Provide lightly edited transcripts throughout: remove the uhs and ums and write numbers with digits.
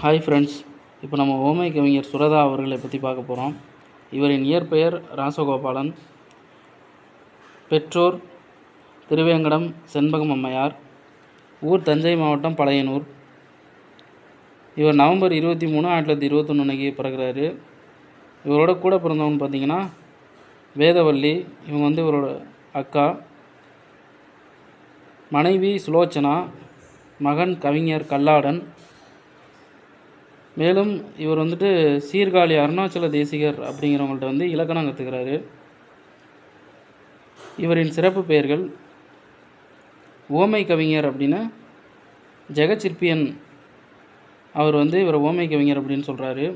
Hi friends, இப்போ நம்ம ஓமை கவிஞர் சுரதா அவர்களை பற்றி பார்க்க போகிறோம். இவரின் இயற்பெயர் ராசகோபாலன். பெற்றோர் திருவேங்கடம் செண்பகம் அம்மையார். ஊர் தஞ்சை மாவட்டம் பழையனூர். இவர் நவம்பர் 23, 1921 அன்றைக்கி பிறகுறாரு. இவரோட கூட பிறந்தவங்க பார்த்திங்கன்னா வேதவள்ளி, இவங்க இவரோட அக்கா. மனைவி சுலோச்சனா, மகன் கவிஞர் கல்லாடன். மேலும் இவர் சீர்காழி அருணாச்சல தேசிகர் அப்படிங்கிறவங்கள்ட்ட இலக்கணம் கற்றுக்கிறாரு. இவரின் சிறப்பு பெயர்கள்: ஓமை கவிஞர் அப்படின்னா ஜெகச்சிற்பியன் அவர் இவரை ஓமை கவிஞர் அப்படின்னு சொல்கிறாரு.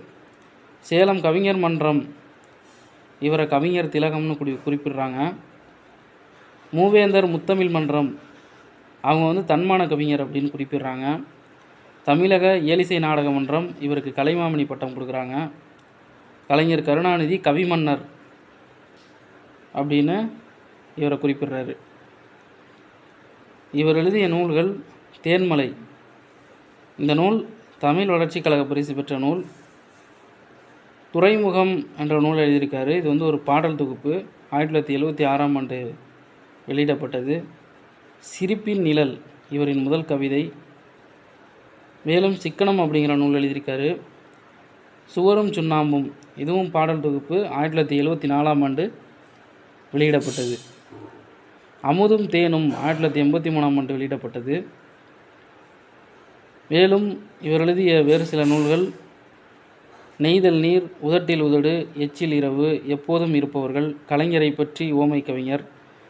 சேலம் கவிஞர் மன்றம் இவரை கவிஞர் திலகம்னு குறிப்பிடுறாங்க. மூவேந்தர் முத்தமிழ் மன்றம் அவங்க தன்மான கவிஞர் அப்படின்னு குறிப்பிடுறாங்க. தமிழக இயலிசை நாடக மன்றம் இவருக்கு கலைமாமணி பட்டம் கொடுக்குறாங்க. கலைஞர் கருணாநிதி கவிமன்னர் அப்படின்னு இவரை குறிப்பிடுறாரு. இவர் எழுதிய நூல்கள்: தேன்மலை, இந்த நூல் தமிழ் வளர்ச்சி கழக பரிசு பெற்ற நூல். துறைமுகம் என்ற நூல் எழுதியிருக்காரு. இது ஒரு பாடல் தொகுப்பு. 1976ஆம் ஆண்டு வெளியிடப்பட்டது. சிரிப்பின் நிழல் இவரின் முதல் கவிதை. மேலும் சிக்கனம் அப்படிங்கிற நூல் எழுதியிருக்காரு. சுவரும் சுண்ணாம்பும் இதுவும் பாடல் தொகுப்பு. 1974ஆம் ஆண்டு வெளியிடப்பட்டது. அமுதும் தேனும் 1983ஆம் ஆண்டு வெளியிடப்பட்டது. மேலும் இவர் எழுதிய வேறு சில நூல்கள்: நெய்தல் நீர், உதட்டில் உதடு, எச்சில் இரவு, எப்போதும் இருப்பவர்கள், கலைஞரை பற்றி ஓமை கவிஞர்,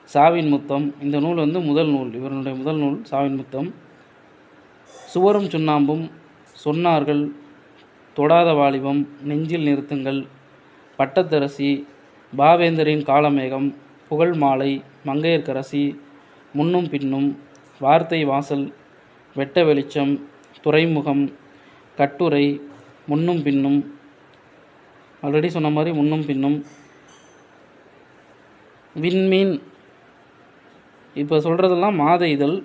சாவின் முத்தம். இந்த நூல் முதல் நூல், இவருடைய முதல் நூல் சாவின் முத்தம். சுவரும் சுண்ணாம்பும், சொன்னார்கள், தொடாத வாலிபம், நெஞ்சில் நிறுத்துங்கள், பட்டத்தரசி, பாவேந்தரின் காலமேகம், புகழ் மாலை, மங்கையர்க்கரசி, முன்னும் பின்னும், வார்த்தை வாசல், வெட்ட வெளிச்சம், துறைமுகம், கட்டுரை, முன்னும் பின்னும், ஆல்ரெடி சொன்ன மாதிரி முன்னும் பின்னும், விண்மீன். இப்போ சொல்கிறதெல்லாம் மாத இதழ்.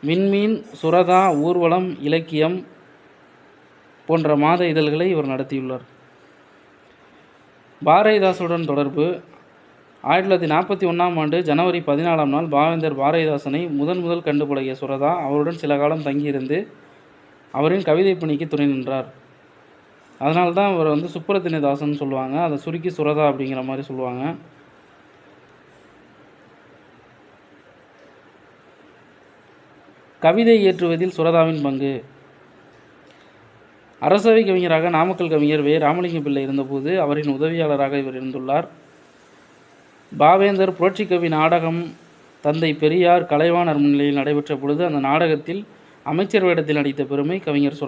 விண்மீன், சுரதா, ஊர்வலம், இலக்கியம் போன்ற மாத இதழ்களை இவர் நடத்தியுள்ளார். பாரதிதாசனுடன் தொடர்பு: 1941ஆம் ஆண்டு ஜனவரி 14ஆம் நாள் பாவேந்தர் பாரதிதாசனை முதல் கண்டு பழகிய சுரதா அவருடன் சில காலம் தங்கியிருந்து அவரின் கவிதை பணிக்கு துணை நின்றார். அதனால்தான் இவர் சுப்ரத்தினதாசன் சொல்லுவாங்க. அதை சுருக்கி சுரதா அப்படிங்கிற மாதிரி சொல்லுவாங்க. கவிதை இயற்றுவதில் சுரதாவின் பங்கு: அரசவை கவிஞராக நாமக்கல் கவிஞர் வே. ராமலிங்க பிள்ளை இருந்தபோது அவரின் உதவியாளராக இவர் இருந்துள்ளார். பாவேந்தர் புரட்சிக்கவி நாடகம் தந்தை பெரியார் கலைவாணர் முன்னிலையில் நடைபெற்ற பொழுது அந்த நாடகத்தில் அமைச்சர் வேடத்தில் நடித்த பெருமை கவிஞர்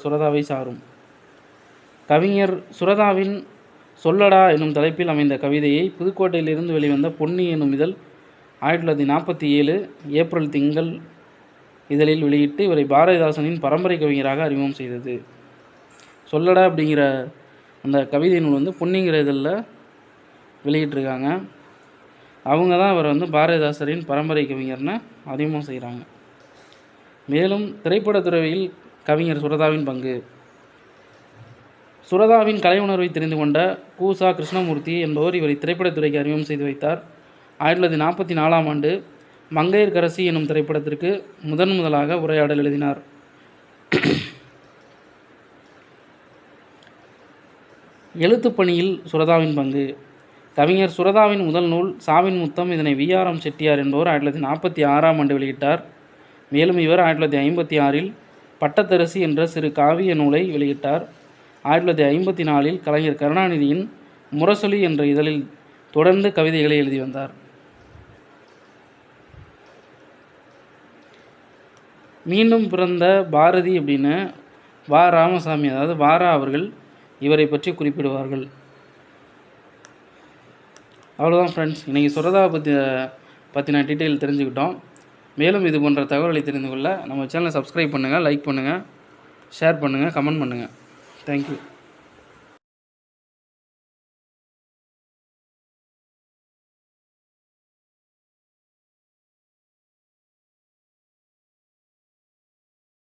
சுரதாவை சாரும். கவிஞர் சுரதாவின் சொல்லடா என்னும் தலைப்பில் அமைந்த கவிதையை புதுக்கோட்டையிலிருந்து வெளிவந்த பொன்னி என்னும் இதழ் 1947 ஏப்ரல் திங்கள் இதழில் வெளியிட்டு இவரை பாரதிதாசனின் பரம்பரை கவிஞராக அறிமுகம் செய்தது. சொல்லடா அப்படிங்கிற அந்த கவிதை நூல் பொன்னிங்கிற இதழில் வெளியிட்டிருக்காங்க. அவங்க தான் இவர் பாரதிதாசரின் பரம்பரை கவிஞர்னு அறிமுகம் செய்கிறாங்க. மேலும் திரைப்படத்துறையில் கவிஞர் சுரதாவின் பங்கு: சுரதாவின் கலை உணர்வை தெரிந்து கொண்ட கூசா கிருஷ்ணமூர்த்தி என்பவர் இவரை திரைப்படத்துறைக்கு அறிமுகம் செய்து வைத்தார். 1944ஆம் ஆண்டு மங்கையர்க்கரசி எனும் திரைப்படத்திற்கு முதலாக உரையாடல் எழுதினார். எழுத்துப்பணியில் சுரதாவின் பங்கு: கவிஞர் சுரதாவின் முதல் நூல் சாவின் முத்தம். இதனை வி.ஆர்.எம். செட்டியார் என்பவர் 1946ஆம் ஆண்டு வெளியிட்டார். மேலும் இவர் 1956இல் பட்டத்தரசி என்ற சிறு காவிய நூலை வெளியிட்டார். 1954இல் கலைஞர் கருணாநிதியின் முரசொலி என்ற இதழில் தொடர்ந்து கவிதைகளை எழுதி வந்தார். மீண்டும் பிறந்த பாரதி அப்படின்னு வா. ராமசாமி, அதாவது வாரா அவர்கள் இவரை பற்றி குறிப்பிடுவார்கள். அவ்வளோதான் ஃப்ரெண்ட்ஸ், இன்றைக்கி சுரதாவை பற்றின டீட்டெயில் தெரிஞ்சுக்கிட்டோம். மேலும் இது போன்ற தகவல்களை தெரிந்து கொள்ள நம்ம சேனலை சப்ஸ்கிரைப் பண்ணுங்கள், லைக் பண்ணுங்கள், ஷேர் பண்ணுங்கள், கமெண்ட் பண்ணுங்கள். தேங்க்யூ.